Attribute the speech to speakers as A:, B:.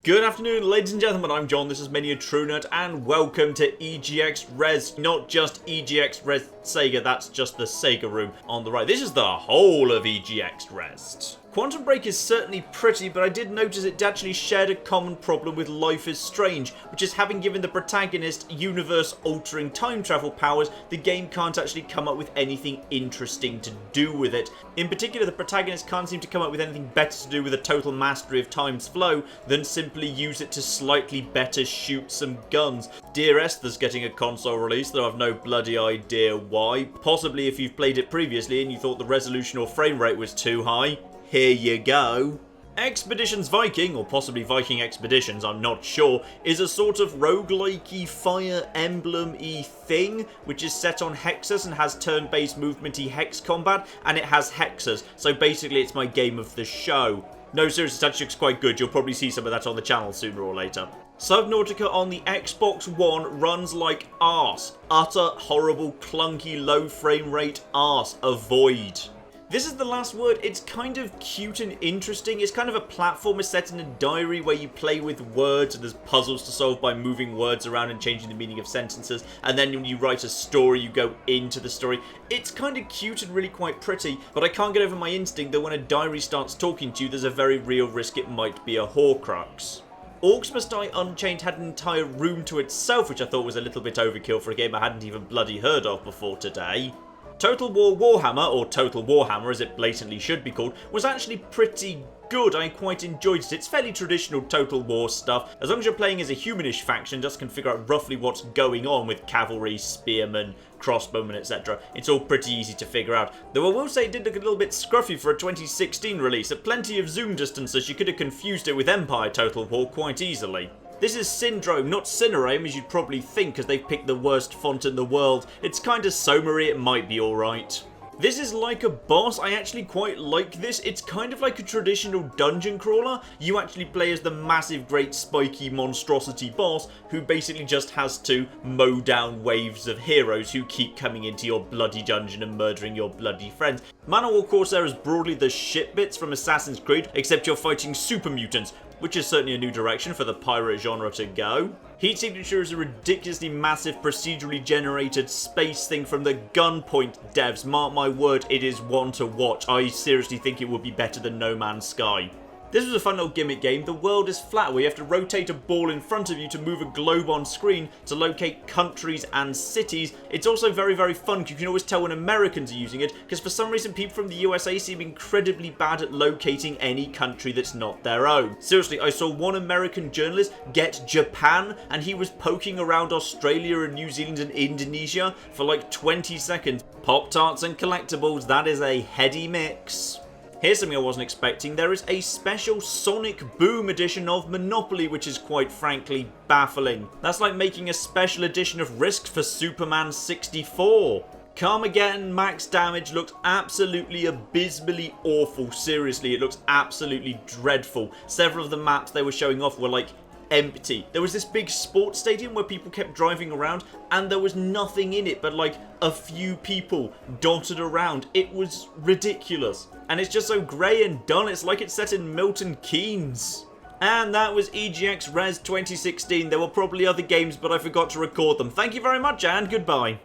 A: Good afternoon, ladies and gentlemen, I'm John, this is Many a True Nerd, and welcome to EGX Rezzed. Not just EGX Rezzed Sega, that's just the Sega room on the right. This is the whole of EGX Rezzed. Quantum Break is certainly pretty, but I did notice it actually shared a common problem with Life is Strange, which is having given the protagonist universe-altering time travel powers, the game can't actually come up with anything interesting to do with it. In particular, the protagonist can't seem to come up with anything better to do with a total mastery of time's flow than simply use it to slightly better shoot some guns. Dear Esther's getting a console release, though I've no bloody idea why. Possibly if you've played it previously and you thought the resolution or frame rate was too high. Here you go. Expeditions Viking, or possibly Viking Expeditions, I'm not sure, is a sort of roguelike-y, Fire Emblem-y thing, which is set on hexes and has turn-based movement-y hex combat, and it has hexes, so basically it's my game of the show. No, seriously, that looks quite good. You'll probably see some of that on the channel sooner or later. Subnautica on the Xbox One runs like arse. Utter, horrible, clunky, low frame rate arse. Avoid. This is the last word. It's kind of cute and interesting. It's kind of a platformer set in a diary where you play with words and there's puzzles to solve by moving words around and changing the meaning of sentences. And then when you write a story, you go into the story. It's kind of cute and really quite pretty, but I can't get over my instinct that when a diary starts talking to you, there's a very real risk it might be a Horcrux. Orcs Must Die Unchained had an entire room to itself, which I thought was a little bit overkill for a game I hadn't even bloody heard of before today. Total War Warhammer, or Total Warhammer as it blatantly should be called, was actually pretty good. I quite enjoyed it. It's fairly traditional Total War stuff. As long as you're playing as a humanish faction, just can figure out roughly what's going on with cavalry, spearmen, crossbowmen, etc. It's all pretty easy to figure out. Though I will say it did look a little bit scruffy for a 2016 release. At plenty of zoom distances, you could have confused it with Empire Total War quite easily. This is Syndrome, not Cinerame, as you'd probably think, because they've picked the worst font in the world. It's kinda somery, it might be alright. This is like a boss. I actually quite like this. It's kind of like a traditional dungeon crawler. You actually play as the massive, great, spiky monstrosity boss who basically just has to mow down waves of heroes who keep coming into your bloody dungeon and murdering your bloody friends. Man of War Corsair is broadly the shit bits from Assassin's Creed, except you're fighting super mutants, which is certainly a new direction for the pirate genre to go. Heat Signature is a ridiculously massive procedurally generated space thing from the Gunpoint devs. Mark my word, it is one to watch. I seriously think it would be better than No Man's Sky. This was a fun little gimmick game. The world is flat, where you have to rotate a ball in front of you to move a globe on screen to locate countries and cities. It's also very, very fun. You can always tell when Americans are using it, because for some reason people from the USA seem incredibly bad at locating any country that's not their own. Seriously, I saw one American journalist get Japan, and he was poking around Australia and New Zealand and Indonesia for like 20 seconds. Pop-Tarts and Collectibles, that is a heady mix. Here's something I wasn't expecting. There is a special Sonic Boom edition of Monopoly, which is quite frankly baffling. That's like making a special edition of Risk for Superman 64. Carmageddon Max Damage looks absolutely abysmally awful. Seriously, it looks absolutely dreadful. Several of the maps they were showing off were like empty. There was this big sports stadium where people kept driving around and there was nothing in it but like a few people dotted around. It was ridiculous. And it's just so grey and dull. It's like it's set in Milton Keynes. And that was EGX Rezzed 2016. There were probably other games, but I forgot to record them. Thank you very much and goodbye.